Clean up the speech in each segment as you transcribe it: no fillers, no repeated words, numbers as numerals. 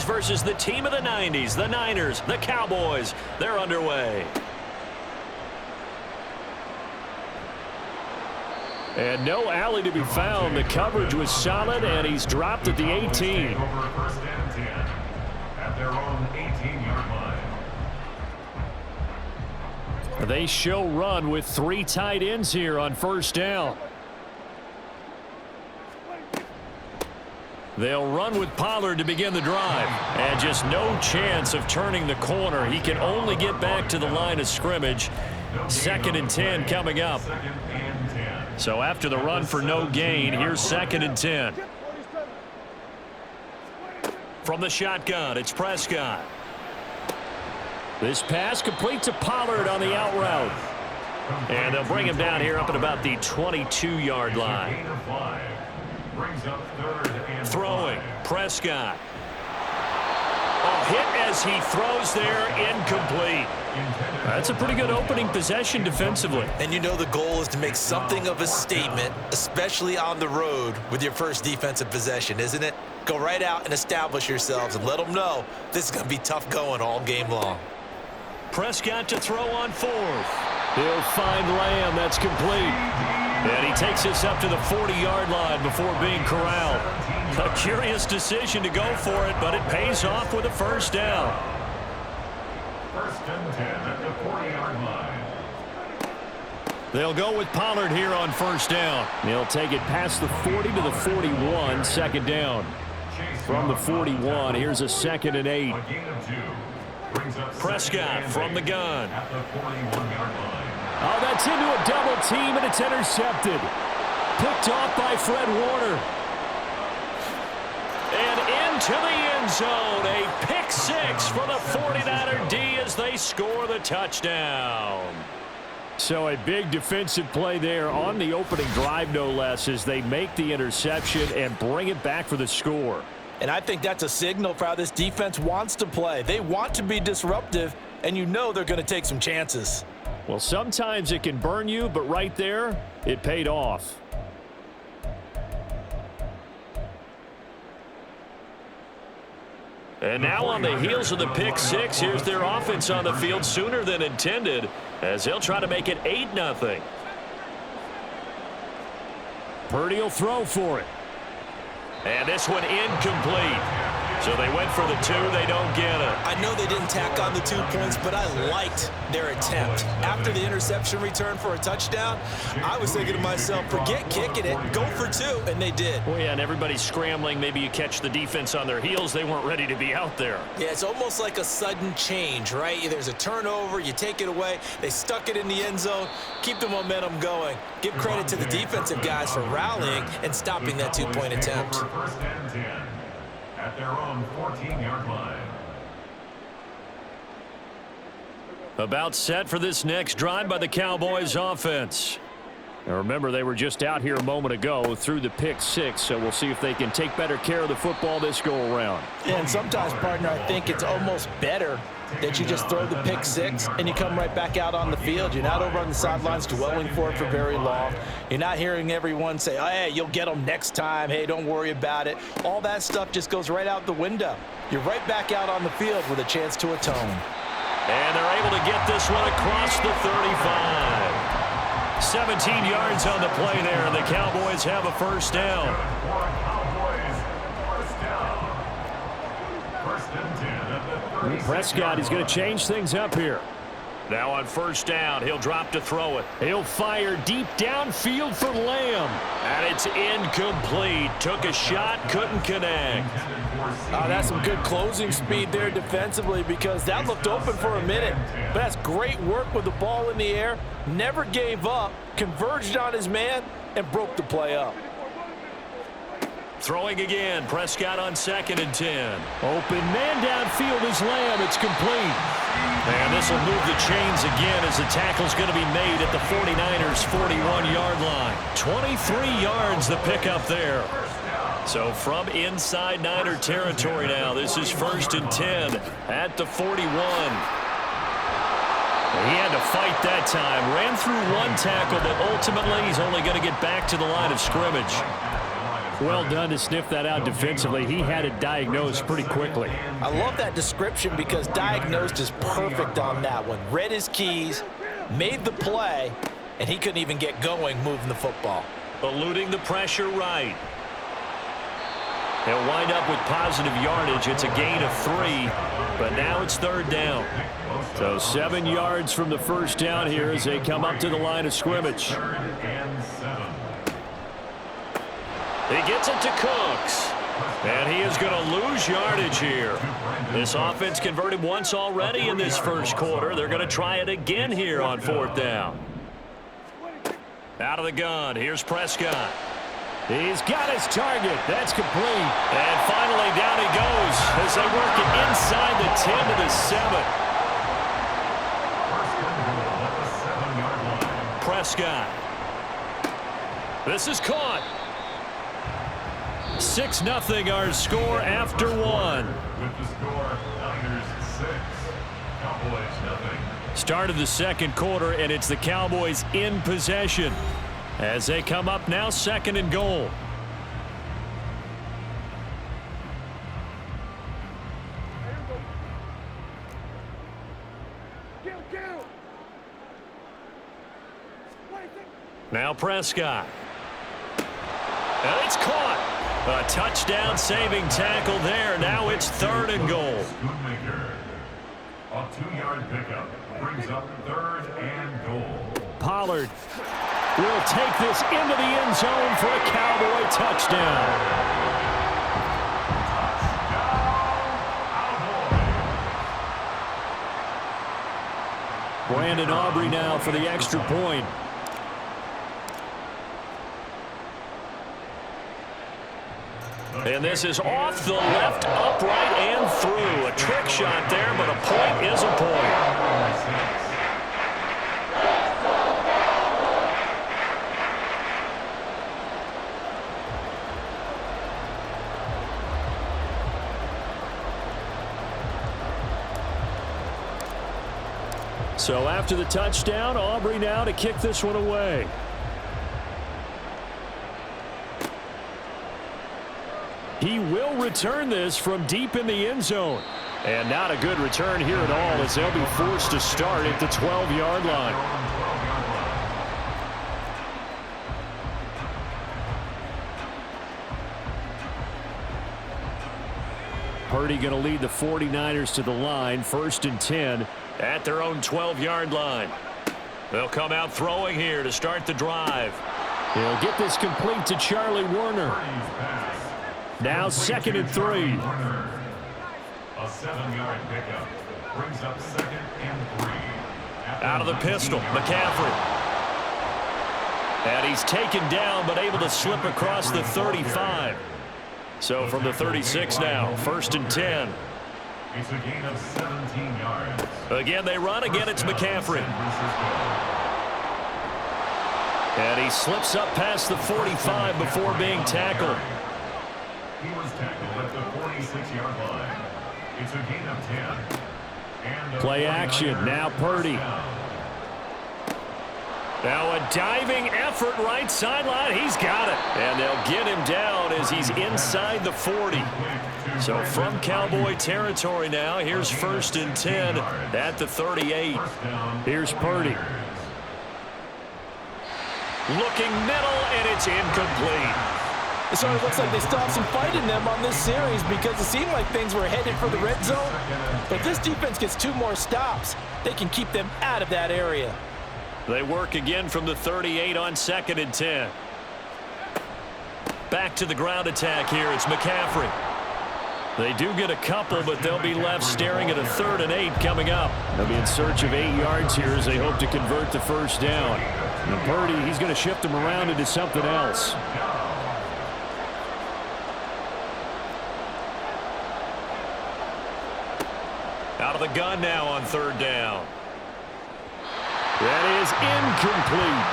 versus the team of the 90s, the Niners, the Cowboys. They're underway. And no alley to be found. The coverage was solid, and he's dropped at the 18. First and 10 at their own 18-yard line. They show run with 3 tight ends here on first down. They'll run with Pollard to begin the drive. And just no chance of turning the corner. He can only get back to the line of scrimmage. 2nd and 10 coming up. So after the run for no gain, here's 2nd and 10. From the shotgun, it's Prescott. This pass complete to Pollard on the out route. And they'll bring him down here up at about the 22-yard line. Throwing, Prescott. Hit as he throws there, incomplete. That's a pretty good opening possession defensively. And you know the goal is to make something of a statement, especially on the road with your first defensive possession, isn't it? Go right out and establish yourselves and let them know this is going to be tough going all game long. Prescott to throw on 4th. He'll find Lamb. That's complete. And he takes us up to the 40-yard line before being corralled. A curious decision to go for it, but it pays off with a first down. First and 10 at the 40-yard line. They'll go with Pollard here on first down. He'll take it past the 40 to the 41, 2nd down. From the 41, here's a 2nd and 8. Prescott from the gun. Oh, that's into a double team, and it's intercepted. Picked off by Fred Warner. And into the end zone. A pick 6 for the 49er D as they score the touchdown. So a big defensive play there on the opening drive, no less, as they make the interception and bring it back for the score. And I think that's a signal for how this defense wants to play. They want to be disruptive, and you know they're going to take some chances. Well, sometimes it can burn you, but right there, it paid off. And now on the heels of the pick 6, here's their offense on the field sooner than intended as they'll try to make it 8-0. Purdy will throw for it. And this one incomplete. So they went for the 2. They don't get it. I know they didn't tack on the 2 points, but I liked their attempt. After the interception return for a touchdown, I was thinking to myself, forget kicking it, go for 2, and they did. Well, yeah, and everybody's scrambling. Maybe you catch the defense on their heels. They weren't ready to be out there. Yeah, it's almost like a sudden change, right? There's a turnover, you take it away, they stuck it in the end zone, keep the momentum going. Give credit to the defensive guys for rallying and stopping that 2-point attempt. First and 10 at their own 14-yard line. About set for this next drive by the Cowboys offense. Now remember, they were just out here a moment ago through the pick 6, so we'll see if they can take better care of the football this go-around. Yeah, and sometimes, partner, I think it's almost better that you just throw the pick 6 and you come right back out on the field. You're not over on the sidelines dwelling for it for very long. You're not hearing everyone say, oh, hey, you'll get them next time. Hey, don't worry about it. All that stuff just goes right out the window. You're right back out on the field with a chance to atone. And they're able to get this one across the 35. 17 yards on the play there, and the Cowboys have a first down. Prescott is going to change things up here. Now on first down, he'll drop to throw it. He'll fire deep downfield for Lamb. And it's incomplete. Took a shot, couldn't connect. That's some good closing speed there defensively, because that looked open for a minute. But that's great work with the ball in the air. Never gave up, converged on his man, and broke the play up. Throwing again, Prescott on 2nd and 10. Open man downfield is Lamb. It's complete. And this will move the chains again as the tackle's going to be made at the 49ers' 41-yard line. 23 yards the pickup there. So from inside Niner territory now, this is 1st and 10 at the 41. He had to fight that time. Ran through one tackle, but ultimately he's only going to get back to the line of scrimmage. Well done to sniff that out defensively. He had it diagnosed pretty quickly. I love that description because diagnosed is perfect on that one. Read his keys, made the play, and he couldn't even get going moving the football. Eluding the pressure right. He'll wind up with positive yardage. It's a gain of 3, but now it's 3rd down. So 7 yards from the first down here as they come up to the line of scrimmage. He gets it to Cooks. And he is going to lose yardage here. This offense converted once already in this first quarter. They're going to try it again here on 4th down. Out of the gun, here's Prescott. He's got his target. That's complete. And finally down he goes as they work it inside the 10 to the 7. Prescott. This is caught. 6-0 our score after 1. With the score, Niners 6, Cowboys 0. Start of the second quarter, and it's the Cowboys in possession as they come up now 2nd and goal. Now Prescott. And it's caught. A touchdown saving tackle there. Now it's 3rd and goal. Schoonmaker. A 2-yard pickup brings up 3rd and goal. Pollard will take this into the end zone for a Cowboy touchdown. Brandon Aubrey now for the extra point. And this is off the left, upright, and through. A trick shot there, but a point is a point. So after the touchdown, Aubrey now to kick this one away. He will return this from deep in the end zone. And not a good return here at all as they'll be forced to start at the 12-yard line. Purdy going to lead the 49ers to the line, 1st and 10. At their own 12-yard line. They'll come out throwing here to start the drive. He'll get this complete to Charlie Warner. Now 2nd and 3. A 7-yard pickup brings up 2nd and 3. Out of the pistol, McCaffrey. And he's taken down but able to slip across the 35. So from the 36 now, 1st and 10. It's a gain of 17 yards. Again, they run. Again, it's McCaffrey. And he slips up past the 45 before being tackled. He was tackled at the 46-yard line. It's a gain of 10. And Play action. Now Purdy. Now a diving effort right sideline. He's got it. And they'll get him down as he's inside the 40. So from Cowboy territory now, here's 1st and 10 at the 38. Here's Purdy. Looking middle, and it's incomplete. It sort of looks like they still have some fight in them on this series because it seemed like things were headed for the red zone. But this defense gets 2 more stops. They can keep them out of that area. They work again from the 38 on 2nd and 10. Back to the ground attack here. It's McCaffrey. They do get a couple, but they'll be left staring at a 3rd and 8 coming up. They'll be in search of 8 yards here as they hope to convert the first down. And Purdy, he's going to shift them around into something else. Out of the gun now on 3rd down. That is incomplete.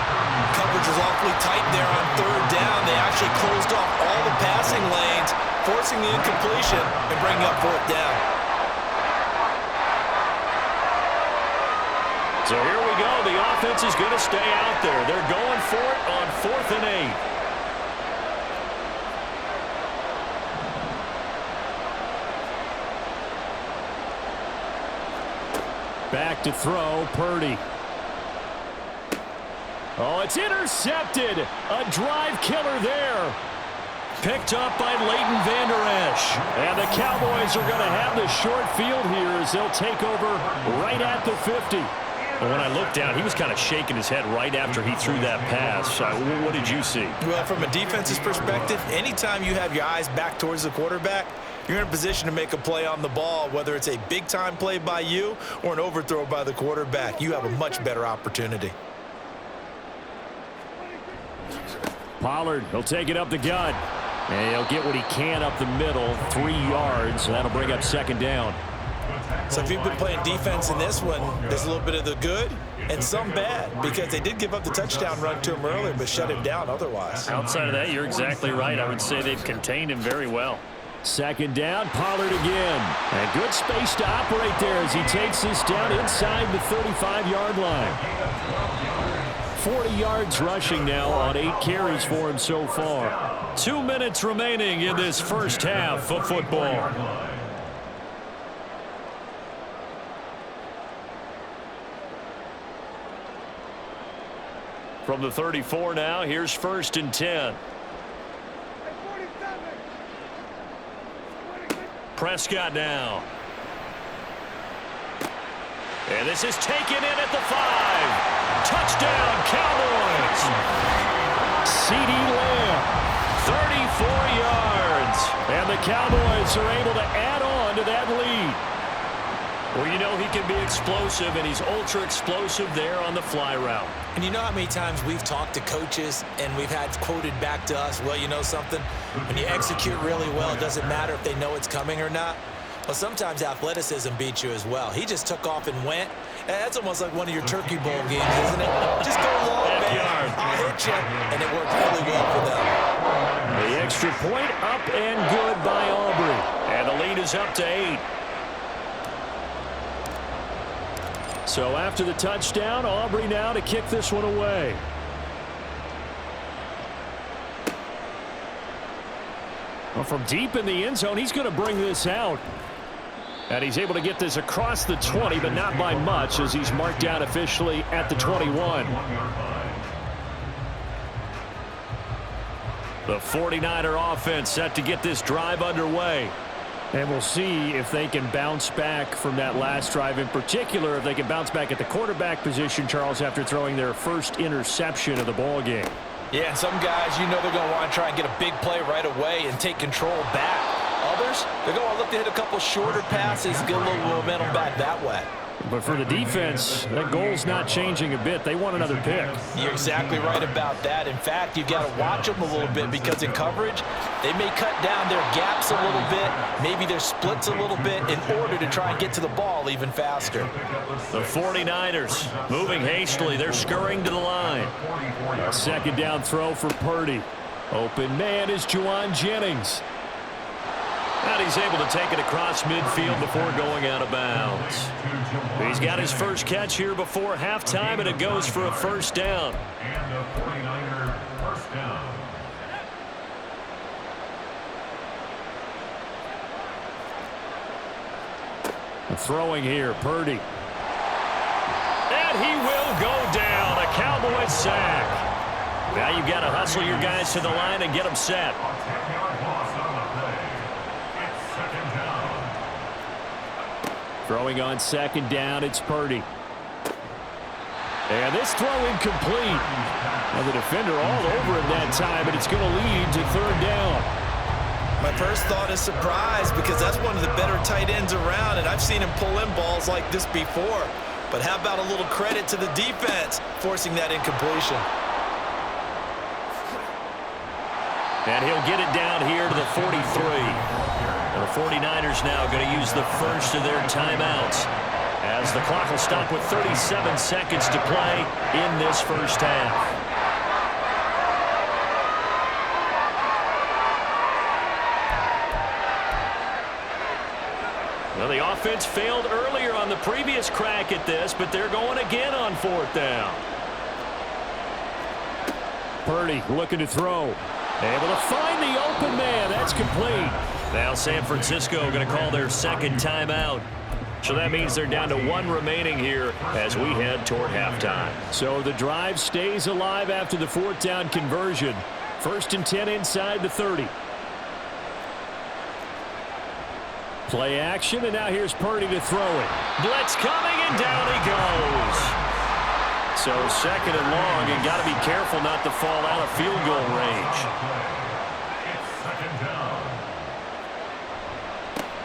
Coverage was awfully tight there on 3rd down. They actually closed off all the passing lanes, forcing the incompletion and bringing up 4th down. So here we go. The offense is going to stay out there. They're going for it on 4th and 8. Back to throw, Purdy. Oh, it's intercepted. A drive killer there. Picked up by Leighton Vander Esch. And the Cowboys are going to have the short field here as they'll take over right at the 50. Well, when I looked down, he was kind of shaking his head right after he threw that pass. What did you see? Well, from a defense's perspective, anytime you have your eyes back towards the quarterback, you're in a position to make a play on the ball, whether it's a big-time play by you or an overthrow by the quarterback. You have a much better opportunity. Pollard, he'll take it up the gut. And he'll get what he can up the middle, 3 yards. That'll bring up second down. So if you've been playing defense in this one, there's a little bit of the good and some bad, because they did give up the touchdown run to him earlier but shut him down otherwise. Outside of that, you're exactly right. I would say they've contained him very well. Second down, Pollard again. And good space to operate there as he takes this down inside the 35-yard line. 40 yards rushing now on 8 carries for him so far. 2 minutes remaining in this first half of football. From the 34 now, here's 1st and 10. Prescott now. And this is taken in at the 5. Touchdown, Cowboys. CeeDee Lamb, 34 yards. And the Cowboys are able to add on to that lead. Well, you know he can be explosive, and he's ultra-explosive there on the fly route. And you know how many times we've talked to coaches and we've had quoted back to us, well, you know something? When you execute really well, it doesn't matter if they know it's coming or not. Well, sometimes athleticism beats you as well. He just took off and went. And that's almost like one of your Turkey Bowl games, isn't it? Just go long, man. I'll hit you. And it worked really well for them. The extra point up and good by Aubrey. And the lead is up to 8. So after the touchdown, Aubrey now to kick this one away. Well, from deep in the end zone, he's going to bring this out. And he's able to get this across the 20, but not by much, as he's marked down officially at the 21. The 49er offense set to get this drive underway. And we'll see if they can bounce back from that last drive, in particular, if they can bounce back at the quarterback position, Charles, after throwing their first interception of the ball game. Yeah, and some guys, you know they're going to want to try and get a big play right away and take control back. Others, they're going to look to hit a couple shorter passes, get a little momentum back that way. But for the defense, that goal's not changing a bit. They want another pick. You're exactly right about that. In fact, you've got to watch them a little bit, because in coverage, they may cut down their gaps a little bit, maybe their splits a little bit, in order to try and get to the ball even faster. The 49ers moving hastily. They're scurrying to the line. A second down throw for Purdy. Open man is Juwan Jennings. And he's able to take it across midfield before going out of bounds. He's got his first catch here before halftime, and it goes for a first down. And a 49er first down. Throwing here, Purdy. And he will go down. A Cowboys sack. Now you've got to hustle your guys to the line and get them set. Throwing on second down, it's Purdy. And this throw incomplete. And the defender all over him that time, but it's going to lead to third down. My first thought is surprise, because that's one of the better tight ends around, and I've seen him pull in balls like this before. But how about a little credit to the defense forcing that incompletion? And he'll get it down here to the 43. And the 49ers now going to use the first of their timeouts, as the clock will stop with 37 seconds to play in this first half. Well, the offense failed earlier on the previous crack at this, but they're going again on fourth down. Purdy looking to throw. Able to find the open man. That's complete. Now San Francisco going to call their second timeout. So that means they're down to 1 remaining here as we head toward halftime. So the drive stays alive after the 4th down conversion. 1st and 10 inside the 30. Play action, and now here's Purdy to throw it. Blitz coming, and down he goes. So 2nd and long, and got to be careful not to fall out of field goal range.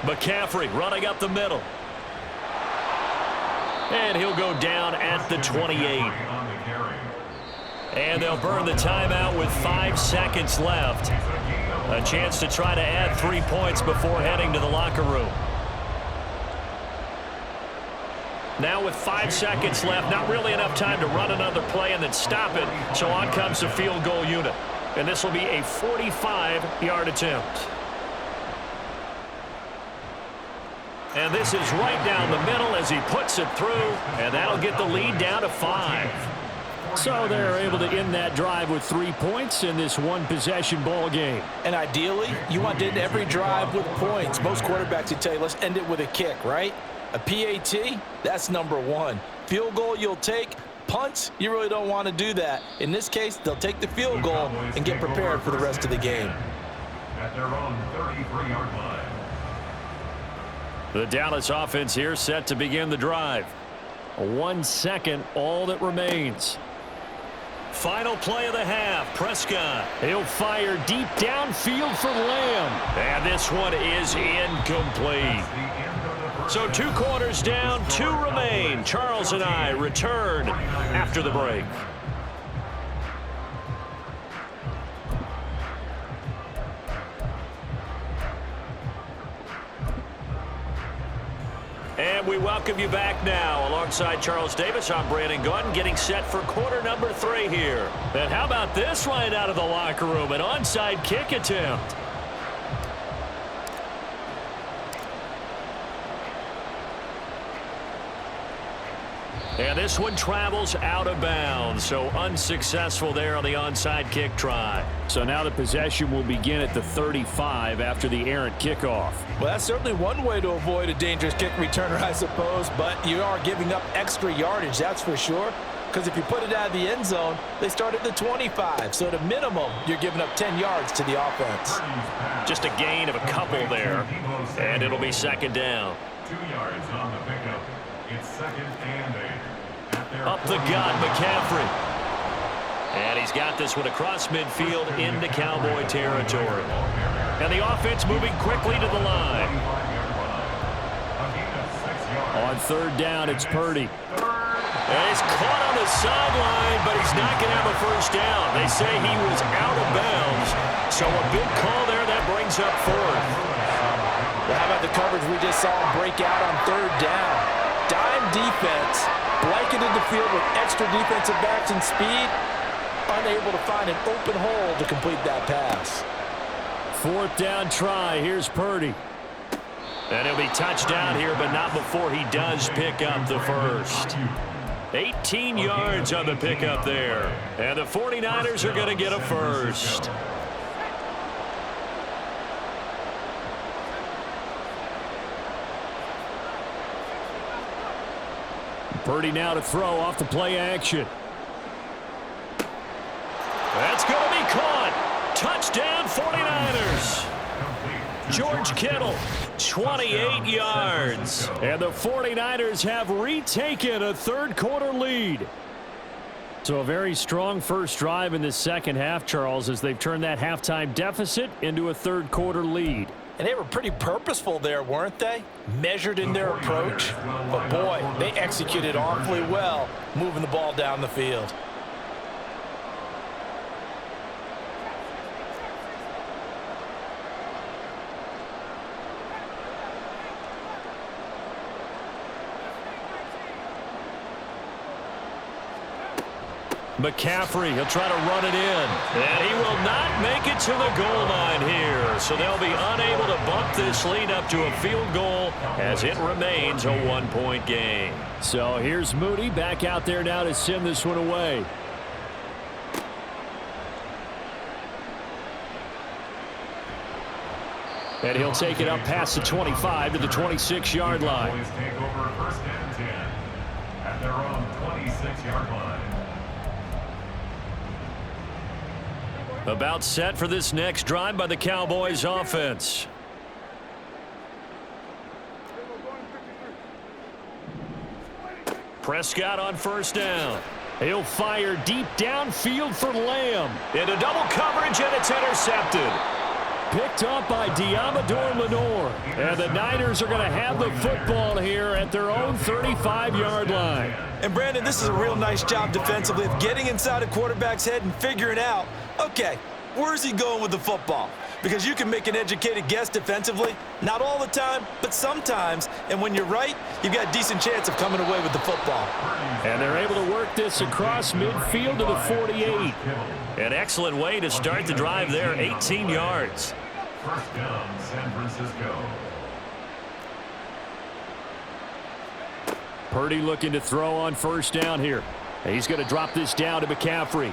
McCaffrey running up the middle. And he'll go down at the 28. And they'll burn the timeout with 5 seconds left. A chance to try to add 3 points before heading to the locker room. Now with 5 seconds left, not really enough time to run another play and then stop it. So on comes the field goal unit. And this will be a 45-yard attempt. And this is right down the middle as he puts it through. And that'll get the lead down to 5. So they're able to end that drive with 3 points in this one-possession ball game. And ideally, you want to end every drive with points. Most quarterbacks would tell you, let's end it with a kick, right? A PAT, that's number 1. Field goal you'll take. Punts, you really don't want to do that. In this case, they'll take the field goal and get prepared for the rest of the game. At their own 33-yard line. The Dallas offense here set to begin the drive. 1 second, all that remains. Final play of the half, Prescott. He'll fire deep downfield for Lamb. And this one is incomplete. So 2 quarters down, 2 remain. Charles and I return after the break. And we welcome you back now. Alongside Charles Davis, I'm Brandon Gaudin, getting set for quarter number 3 here. And how about this right out of the locker room? An onside kick attempt. And this one travels out of bounds, so unsuccessful there on the onside kick try. So now the possession will begin at the 35 after the errant kickoff. Well, that's certainly one way to avoid a dangerous kick returner, I suppose, but you are giving up extra yardage, that's for sure. Because if you put it out of the end zone, they start at the 25. So at a minimum, you're giving up 10 yards to the offense. Just a gain of a couple there, and it'll be 2nd down. 2 yards on the pickup. It's 2nd and 8. Up the gut, McCaffrey. And he's got this one across midfield into Cowboy territory. And the offense moving quickly to the line. On 3rd down, it's Purdy. And he's caught on the sideline, but he's not going to have a 1st down. They say he was out of bounds. So a big call there that brings up 4th. Well, how about the coverage we just saw him break out on 3rd down? Dime defense, blanketed the field with extra defensive backs and speed, unable to find an open hole to complete that pass. 4th down try. Here's Purdy. And he'll be touchdown here, but not before he does pick up the 1st. 18 yards on the pickup there. And the 49ers are going to get a 1st. Purdy now to throw off the play action. That's going to be caught. Touchdown 49ers. George Kittle, 28 yards. And the 49ers have retaken a 3rd quarter lead. So a very strong first drive in the 2nd half, Charles, as they've turned that halftime deficit into a 3rd quarter lead. And they were pretty purposeful there, weren't they? Measured in their approach. But boy, they executed awfully well, moving the ball down the field. McCaffrey, he'll try to run it in. And he will not make it to the goal line here. So they'll be unable to bump this lead up to a field goal as it remains a 1-point game. So here's Moody back out there now to send this one away. And he'll take it up past the 25 to the 26-yard line. Cowboys take over first and 10 at their own 26-yard line. About set for this next drive by the Cowboys offense. Prescott on first down. He'll fire deep downfield for Lamb. Into double coverage, and it's intercepted. Picked up by Diamador Lenore. And the Niners are going to have the football here at their own 35-yard line. And, Brandon, this is a real nice job defensively of getting inside a quarterback's head and figuring out, okay, where's he going with the football? Because you can make an educated guess defensively, not all the time, but sometimes. And when you're right, you've got a decent chance of coming away with the football. And they're able to work this across midfield to the 48. An excellent way to start the drive there, 18 yards. First down, San Francisco. Purdy looking to throw on first down here. He's going to drop this down to McCaffrey.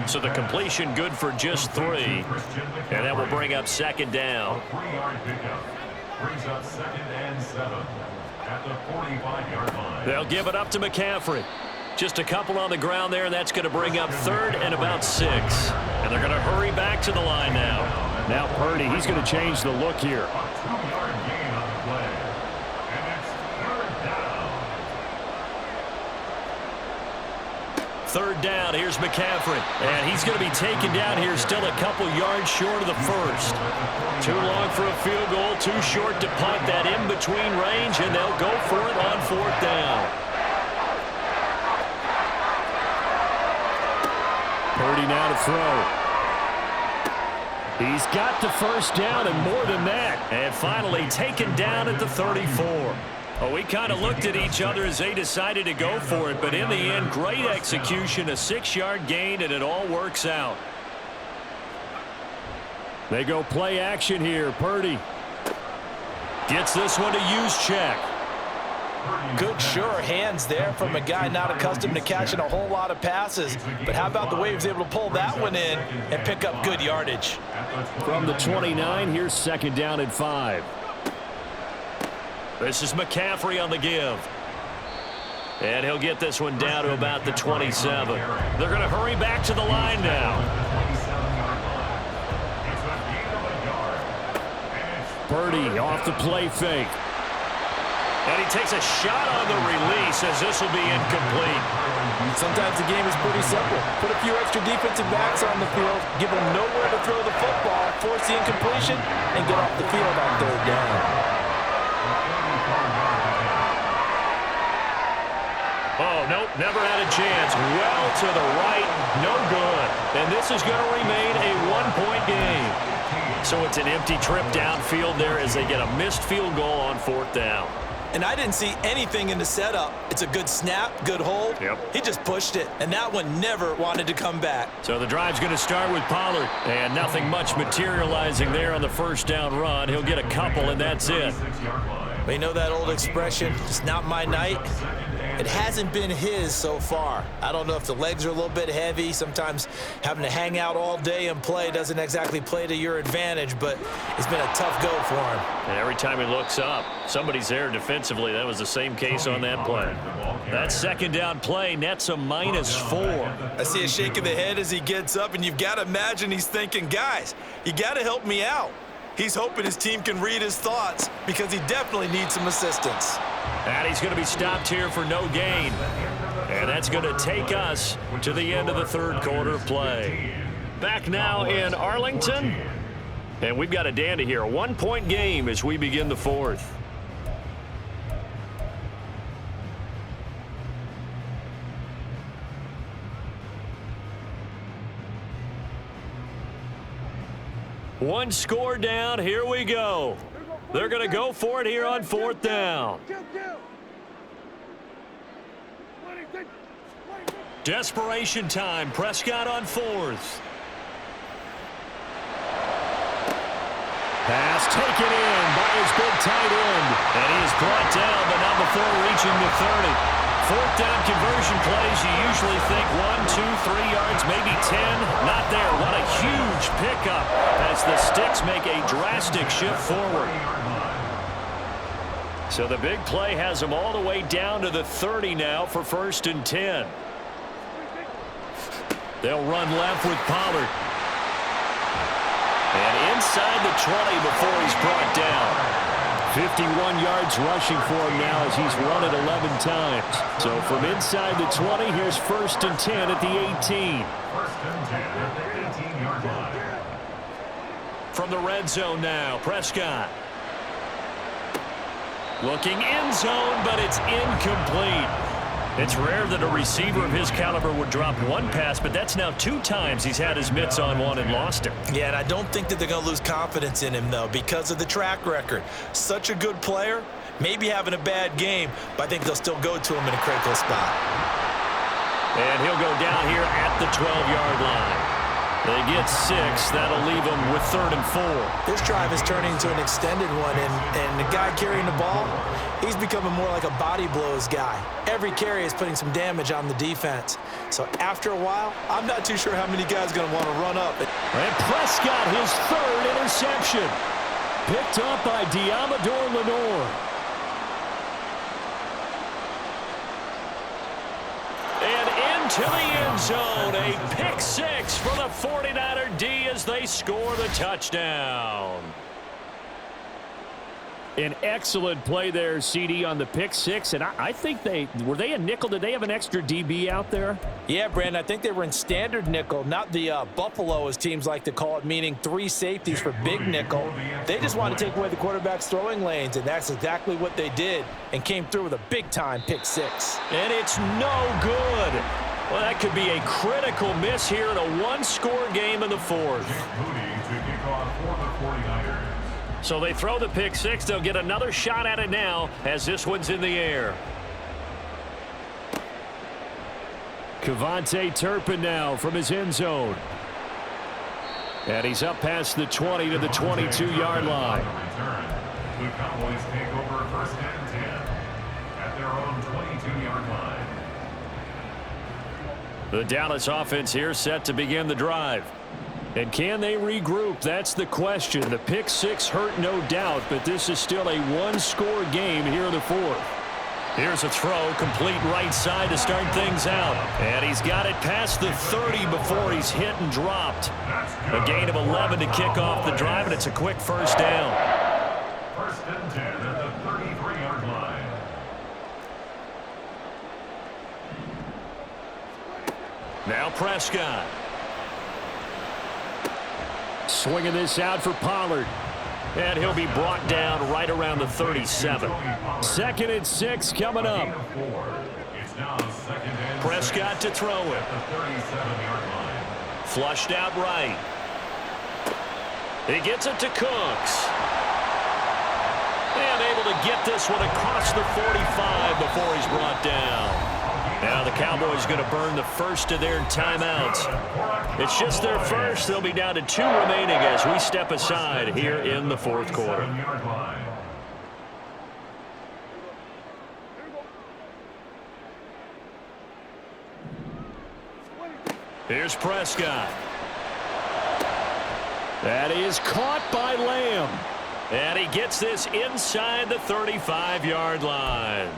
So the completion good for just 3. And that will bring up second down. A 3-yard pickup brings up second and 7 at the 45-yard line. They'll give it up to McCaffrey. Just a couple on the ground there, and that's going to bring up third and about 6. And they're going to hurry back to the line now. Now Purdy, he's going to change the look here. A 2-yard gain on the play. And it's third down. Third down, here's McCaffrey. And he's going to be taken down here, still a couple yards short of the first. Too long for a field goal, too short to punt. That in-between range, and they'll go for it on fourth down. Purdy now to throw. He's got the first down and more than that. And finally taken down at the 34. Oh, we kind of looked at each other as they decided to go for it, but in the end, great execution, a 6-yard gain, and it all works out. They go play action here. Purdy gets this one to use check. Good, sure hands there from a guy not accustomed to catching a whole lot of passes. But how about the way he was able to pull that one in and pick up good yardage? From the 29, here's second down and 5. This is McCaffrey on the give. And he'll get this one down to about the 27. They're going to hurry back to the line now. Purdy off the play fake. And he takes a shot on the release as this will be incomplete. Sometimes the game is pretty simple. Put a few extra defensive backs on the field, give them nowhere to throw the football, force the incompletion, and get off the field on third down. Oh, nope, never had a chance. Well to the right, no good. And this is going to remain a 1-point game. So it's an empty trip downfield there as they get a missed field goal on fourth down. And I didn't see anything in the setup. It's a good snap, good hold. Yep. He just pushed it, and that one never wanted to come back. So the drive's going to start with Pollard. And nothing much materializing there on the first down run. He'll get a couple, and that's it. But you know that old expression, it's not my night? It hasn't been his so far. I don't know if the legs are a little bit heavy. Sometimes having to hang out all day and play doesn't exactly play to your advantage, but it's been a tough go for him. And every time he looks up, somebody's there defensively. That was the same case on that play. That second down play nets a -4. I see a shake of the head as he gets up, and you've got to imagine he's thinking, guys, you got to help me out. He's hoping his team can read his thoughts because he definitely needs some assistance. And he's going to be stopped here for no gain. And that's going to take us to the end of the third quarter play. Back now in Arlington. And we've got a dandy here. A 1-point game as we begin the fourth. One score down. Here we go. They're going to go for it here on fourth down. Desperation time. Prescott on fourth. Pass taken in by his big tight end. And he is brought down, but not before reaching the 30. Fourth down conversion plays, you usually think 1, 2, 3 yards, maybe 10. Not there. What a huge pickup as the Sticks make a drastic shift forward. So the big play has them all the way down to the 30 now for 1st and 10. They'll run left with Pollard. And inside the 20 before he's brought down. 51 yards rushing for him now as he's run it 11 times. So from inside the 20, here's 1st and 10 at the 18. 1st and 10 at the 18-yard line. From the red zone now, Prescott. Looking end zone, but it's incomplete. It's rare that a receiver of his caliber would drop one pass, but that's now 2 times he's had his mitts on one and lost it. Yeah, and I don't think that they're going to lose confidence in him, though, because of the track record. Such a good player, maybe having a bad game, but I think they'll still go to him in a critical spot. And he'll go down here at the 12-yard line. They get 6. That'll leave them with 3rd and 4. This drive is turning into an extended one, and the guy carrying the ball, he's becoming more like a body blows guy. Every carry is putting some damage on the defense. So after a while, I'm not too sure how many guys are going to want to run up. And Prescott, his 3rd interception. Picked up by Diamador Lenore. And into the end zone, a pick 6 for the 49er D as they score the touchdown. An excellent play there, CD, on the pick 6, and I think were they a nickel? Did they have an extra DB out there? Yeah, Brandon, I think they were in standard nickel, not the Buffalo, as teams like to call it, meaning 3 safeties for big nickel. They just want to take away the quarterback's throwing lanes, and that's exactly what they did, and came through with a big-time pick 6. And it's no good. Well, that could be a critical miss here in a 1-score game in the 4th. So they throw the pick 6. They'll get another shot at it now as this one's in the air. Kevontae Turpin now from his end zone. And he's up past the 20 to the 22-yard line. The Cowboys take over 1st and 10 at their own 22-yard line. The Dallas offense here set to begin the drive. And can they regroup? That's the question. The pick 6 hurt, no doubt, but this is still a 1-score game here in the 4th. Here's a throw, complete right side to start things out. And he's got it past the 30 before he's hit and dropped. A gain of 11 to kick off the drive, and it's a quick 1st down. 1st and 10 at the 33-yard line. Now Prescott. Swinging this out for Pollard. And he'll be brought down right around the 37. 2nd and 6 coming up. Prescott to throw it. Flushed out right. He gets it to Cooks. And able to get this one across the 45 before he's brought down. Now the Cowboys going to burn the first of their timeouts. It's just their first. They'll be down to 2 remaining as we step aside here in the 4th quarter. Here's Prescott. That is caught by Lamb. And he gets this inside the 35-yard line.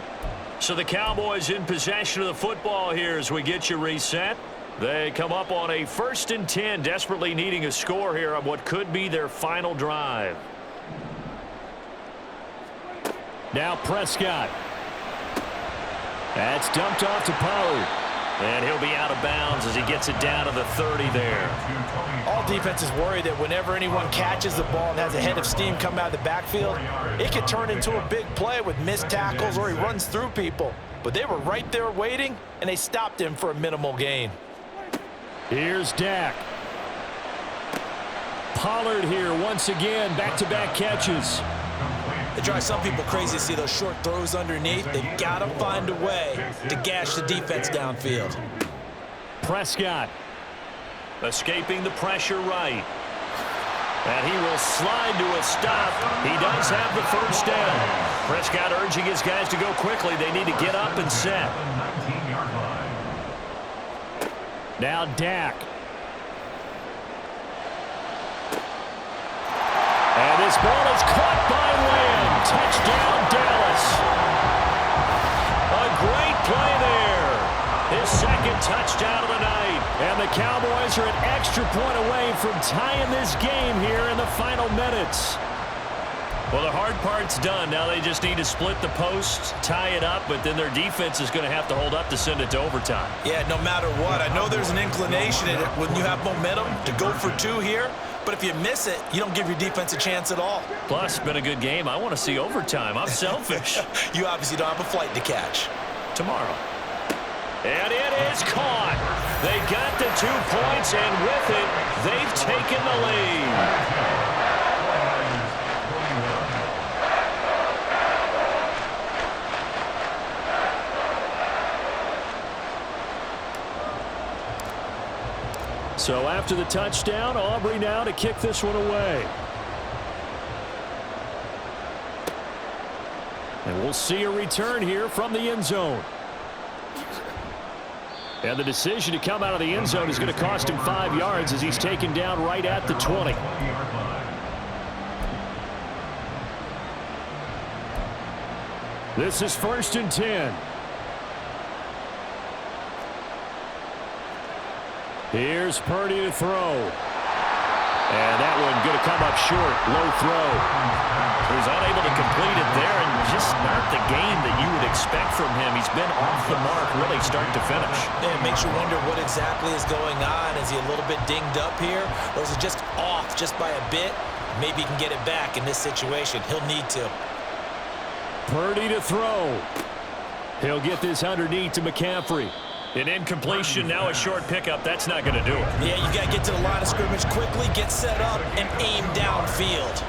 So the Cowboys in possession of the football here as we get you reset. They come up on a 1st and 10, desperately needing a score here on what could be their final drive. Now Prescott. That's dumped off to Pollard. And he'll be out of bounds as he gets it down to the 30 there. All defenses worry that whenever anyone catches the ball and has a head of steam come out of the backfield, it could turn into a big play with missed tackles or he runs through people. But they were right there waiting, and they stopped him for a minimal gain. Here's Dak. Pollard here once again, back-to-back catches. It drives some people crazy to see those short throws underneath. They've got to find a way to gash the defense downfield. Prescott escaping the pressure right. And he will slide to a stop. He does have the 1st down. Prescott urging his guys to go quickly. They need to get up and set. Now Dak. And this ball is caught by Lamb. Touchdown, Dallas. A great play there. His second touchdown of the night. And the Cowboys are an extra point away from tying this game here in the final minutes. Well, the hard part's done. Now they just need to split the posts, tie it up, but then their defense is going to have to hold up to send it to overtime. Yeah, no matter what. I know there's an inclination in it when you have momentum to go for two here, but if you miss it, you don't give your defense a chance at all. Plus, been a good game. I want to see overtime. I'm selfish. You obviously don't have a flight to catch. Tomorrow. And it is caught. They got the 2 points, and with it, they've taken the lead. So after the touchdown, Aubrey now to kick this one away. And we'll see a return here from the end zone. And the decision to come out of the end zone is going to cost him 5 yards as he's taken down right at the 20. This is 1st and 10. Here's Purdy to throw. And that one going to come up short. Low throw. He was unable to complete it there, and just not the game that you would expect from him. He's been off the mark really start to finish. Yeah, it makes you wonder what exactly is going on. Is he a little bit dinged up here, or is it just off just by a bit? Maybe he can get it back in this situation. He'll need to. Purdy to throw. He'll get this underneath to McCaffrey. An incompletion, now a short pickup. That's not going to do it. Yeah, you got to get to the line of scrimmage quickly, get set up, and aim downfield.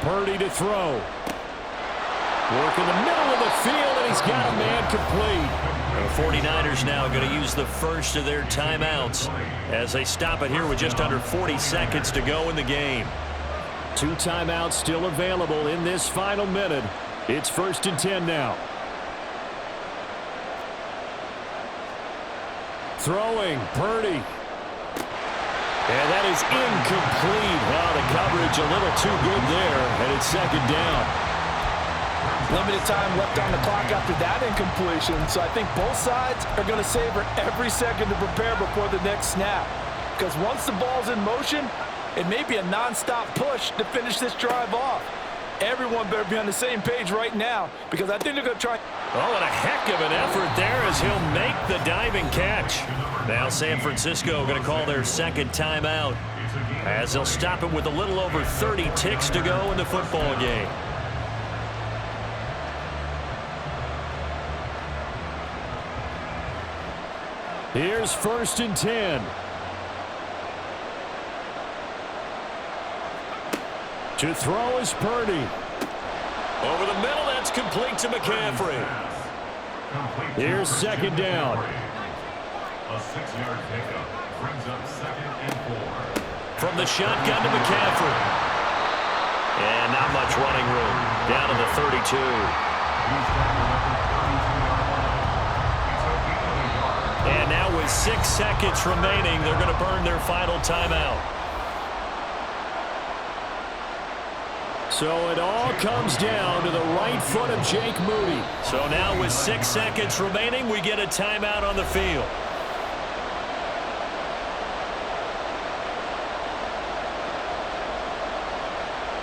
Purdy to throw. Work in the middle of the field, and he's got a man complete. The 49ers now going to use the first of their timeouts as they stop it here with just under 40 seconds to go in the game. 2 timeouts still available in this final minute. It's 1st and 10 now. Throwing, Purdy. And that is incomplete. Wow, the coverage a little too good there, and it's 2nd down. Limited time left on the clock after that incompletion, so I think both sides are going to savor every second to prepare before the next snap. Because once the ball's in motion, it may be a non-stop push to finish this drive off. Everyone better be on the same page right now, because I think they're going to try. Oh, and a heck of an effort there as he'll make the diving catch. Now San Francisco going to call their 2nd timeout as they'll stop it with a little over 30 ticks to go in the football game. Here's 1st and 10. To throw is Purdy. Over the middle, that's complete to McCaffrey. Here's 2nd down. A 6-yard pickup brings up 2nd and 4. From the shotgun to McCaffrey. And not much running room. Down to the 32. And now with 6 seconds remaining, they're going to burn their final timeout. So it all comes down to the right foot of Jake Moody. So now with 6 seconds remaining, we get a timeout on the field.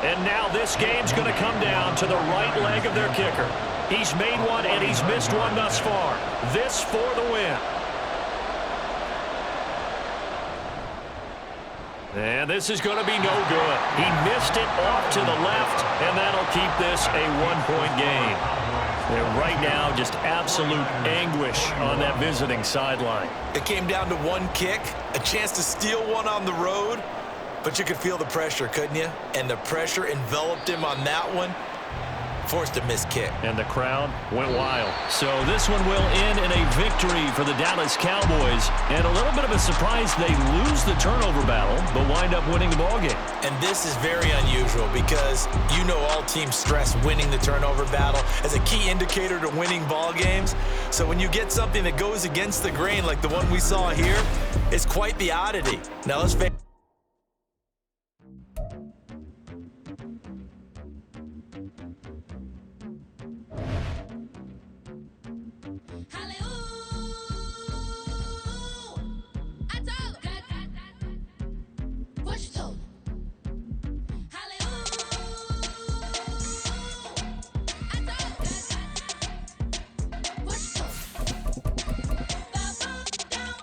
And now this game's going to come down to the right leg of their kicker. He's made one and he's missed one thus far. This for the win. And this is going to be no good. He missed it off to the left, and that'll keep this a 1-point game. And right now, just absolute anguish on that visiting sideline. It came down to one kick, a chance to steal one on the road, but you could feel the pressure, couldn't you? And the pressure enveloped him on that one. forced a missed kick. And the crowd went wild. So this one will end in a victory for the Dallas Cowboys. And a little bit of a surprise, they lose the turnover battle, but wind up winning the ballgame. And this is very unusual because you know all teams stress winning the turnover battle as a key indicator to winning ball games. So when you get something that goes against the grain like the one we saw here, it's quite the oddity. Now let's